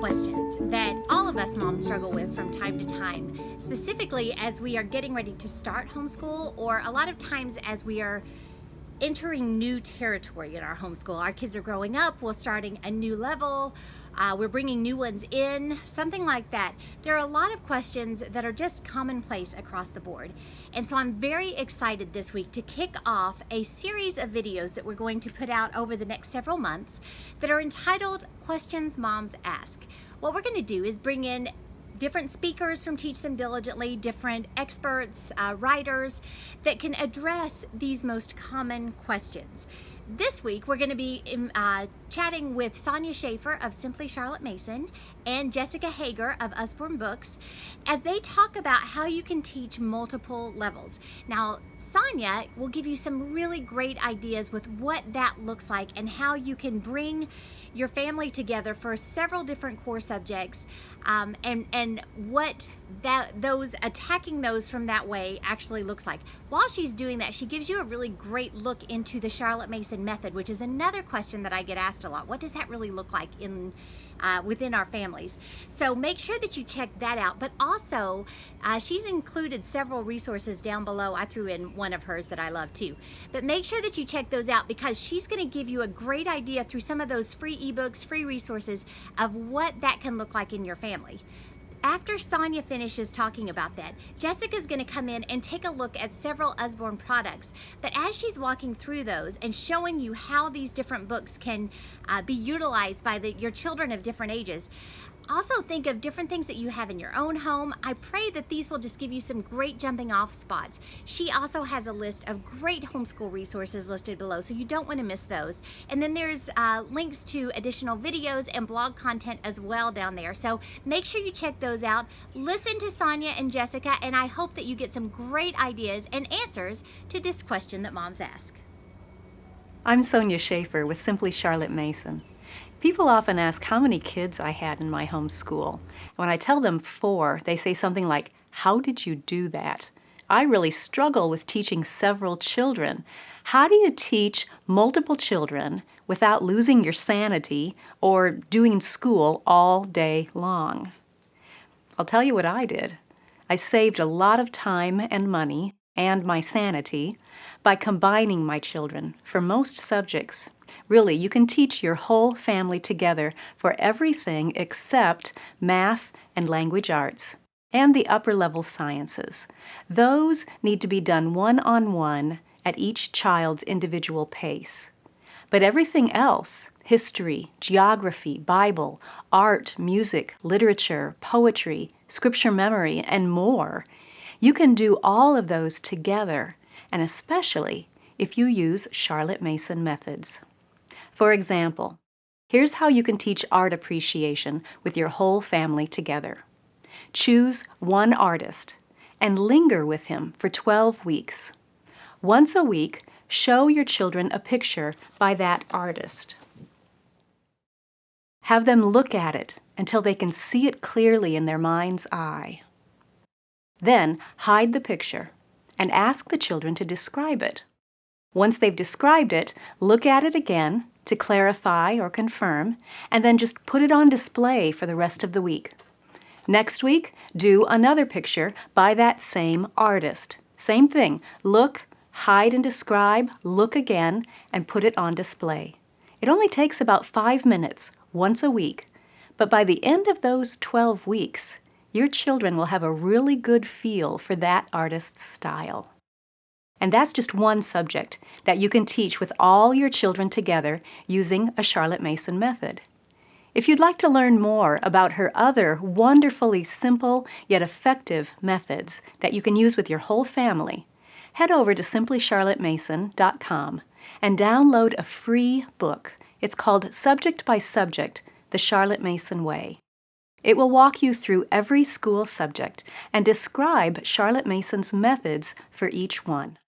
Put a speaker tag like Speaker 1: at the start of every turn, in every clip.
Speaker 1: questions that all of us moms struggle with from time to time, specifically as we are getting ready to start homeschool, or a lot of times as we are entering new territory in our homeschool. Our kids are growing up, we're starting a new level, we're bringing new ones in, something like that. There are a lot of questions that are just commonplace across the board. And so I'm very excited this week to kick off a series of videos that we're going to put out over the next several months that are entitled Questions Moms Ask. What we're going to do is bring in different speakers from Teach Them Diligently, different experts, writers that can address these most common questions. This week, we're going to be chatting with Sonya Shafer of Simply Charlotte Mason and Jessica Hager of Usborne Books as they talk about how you can teach multiple levels. Now, Sonya will give you some really great ideas with what that looks like and how you can bring your family together for several different core subjects, and what attacking those from that way actually looks like. While she's doing that, she gives you a really great look into the Charlotte Mason method, which is another question that I get asked a lot. What does that really look like within our families? So make sure that you check that out. But also, she's included several resources down below. I threw in one of hers that I love too. But make sure that you check those out, because she's going to give you a great idea through some of those free ebooks, free resources of what that can look like in your family. After Sonya finishes talking about that, Jessica's going to come in and take a look at several Usborne products. But as she's walking through those and showing you how these different books can be utilized by your children of different ages, also think of different things that you have in your own home. I pray that these will just give you some great jumping off spots. She also has a list of great homeschool resources listed below, so you don't want to miss those. And then there's links to additional videos and blog content as well down there. So make sure you check those out. Listen to Sonya and Jessica, and I hope that you get some great ideas and answers to this question that moms ask.
Speaker 2: I'm Sonya Shafer with Simply Charlotte Mason. People often ask how many kids I had in my homeschool. When I tell them 4, they say something like, "How did you do that?" I really struggle with teaching several children. How do you teach multiple children without losing your sanity or doing school all day long? I'll tell you what I did. I saved a lot of time and money and my sanity by combining my children for most subjects. Really, you can teach your whole family together for everything except math and language arts and the upper level sciences. Those need to be done one-on-one at each child's individual pace. But everything else, history, geography, Bible, art, music, literature, poetry, scripture memory, and more, you can do all of those together, and especially if you use Charlotte Mason methods. For example, here's how you can teach art appreciation with your whole family together. Choose one artist and linger with him for 12 weeks. Once a week, show your children a picture by that artist. Have them look at it until they can see it clearly in their mind's eye. Then hide the picture and ask the children to describe it. Once they've described it, look at it again to clarify or confirm, and then just put it on display for the rest of the week. Next week, do another picture by that same artist. Same thing. Look, hide and describe, look again, and put it on display. It only takes about 5 minutes once a week, but by the end of those 12 weeks, your children will have a really good feel for that artist's style. And that's just one subject that you can teach with all your children together using a Charlotte Mason method. If you'd like to learn more about her other wonderfully simple yet effective methods that you can use with your whole family, head over to simplycharlottemason.com and download a free book. It's called Subject by Subject, The Charlotte Mason Way. It will walk you through every school subject and describe Charlotte Mason's methods for each one.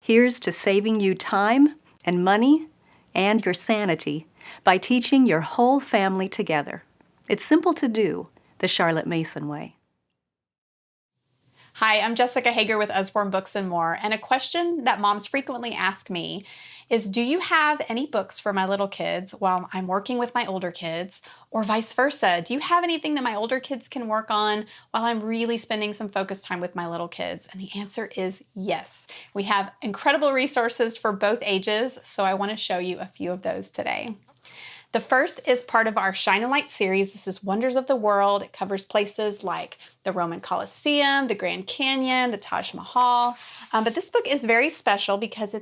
Speaker 2: Here's to saving you time and money and your sanity by teaching your whole family together. It's simple to do, the Charlotte Mason way.
Speaker 3: Hi, I'm Jessica Hager with Usborne Books and More, and a question that moms frequently ask me is, do you have any books for my little kids while I'm working with my older kids, or vice versa? Do you have anything that my older kids can work on while I'm really spending some focused time with my little kids? And the answer is yes. We have incredible resources for both ages, so I want to show you a few of those today. The first is part of our Shine a Light series. This is Wonders of the World. It covers places like the Roman Colosseum, the Grand Canyon, the Taj Mahal. But this book is very special because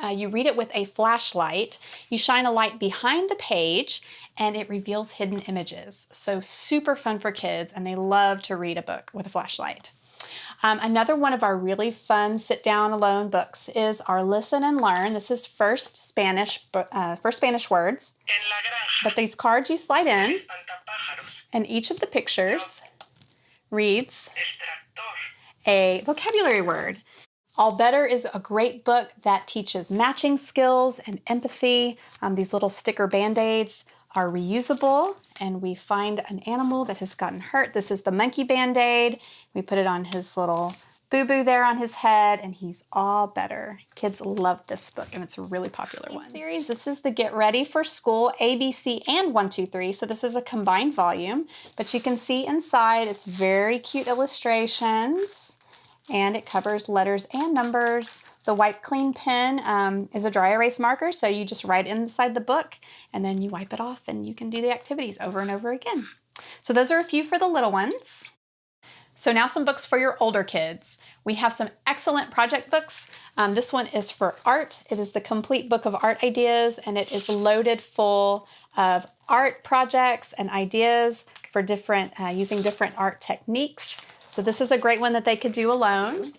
Speaker 3: you read it with a flashlight. You shine a light behind the page and it reveals hidden images. So super fun for kids, and they love to read a book with a flashlight. Another one of our really fun sit-down alone books is our Listen and Learn. This is first Spanish words. But these cards you slide in, and each of the pictures reads a vocabulary word. All Better is a great book that teaches matching skills and empathy. These little sticker band-aids are reusable, and we find an animal that has gotten hurt. This is the monkey band-aid. We put it on his little boo-boo there on his head, and he's all better. Kids love this book, and it's a really popular one. Series. This is the Get Ready for School ABC and 1, 2, 3. So this is a combined volume, but you can see inside it's very cute illustrations, and it covers letters and numbers. The Wipe Clean pen is a dry erase marker, so you just write inside the book and then you wipe it off and you can do the activities over and over again. So those are a few for the little ones. So now some books for your older kids. We have some excellent project books. This one is for art. It is the complete book of art ideas, and it is loaded full of art projects and ideas for using different art techniques. So this is a great one that they could do alone.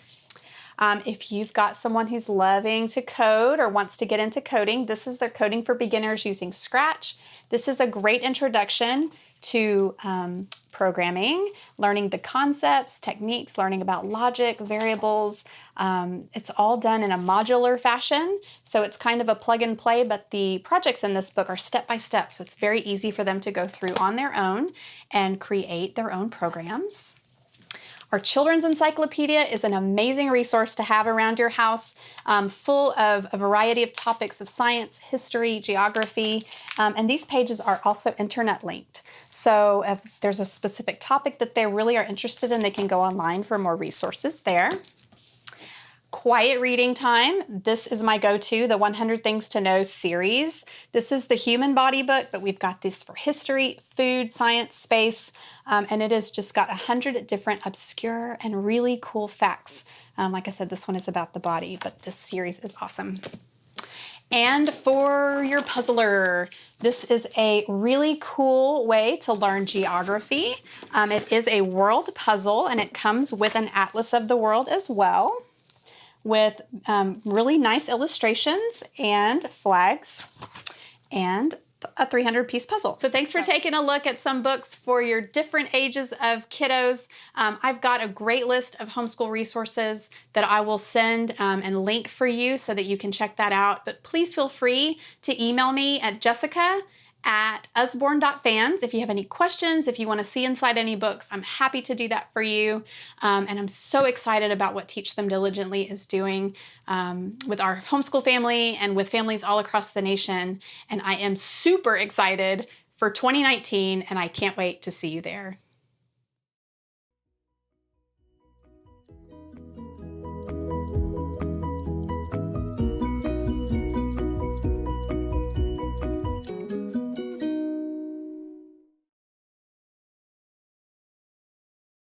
Speaker 3: If you've got someone who's loving to code or wants to get into coding, this is their Coding for Beginners using Scratch. This is a great introduction to programming, learning the concepts, techniques, learning about logic, variables. It's all done in a modular fashion, so it's kind of a plug and play, but the projects in this book are step by step, so it's very easy for them to go through on their own and create their own programs. Our Children's Encyclopedia is an amazing resource to have around your house, full of a variety of topics of science, history, geography, and these pages are also internet linked. So if there's a specific topic that they really are interested in, they can go online for more resources there. Quiet reading time. This is my go-to, the 100 Things to Know series. This is the human body book, but we've got this for history, food, science, space, and it has just got 100 different obscure and really cool facts. Like I said, this one is about the body, but this series is awesome. And for your puzzler, this is a really cool way to learn geography. It is a world puzzle, and it comes with an atlas of the world as well, with really nice illustrations and flags and a 300-piece puzzle. So thanks for taking a look at some books for your different ages of kiddos. I've got a great list of homeschool resources that I will send and link for you so that you can check that out. But please feel free to email me at jessica@usborne.fans if you have any questions, if you want to see inside any books. I'm happy to do that for you. And I'm so excited about what Teach Them Diligently is doing with our homeschool family and with families all across the nation. And I am super excited for 2019, and I can't wait to see you there.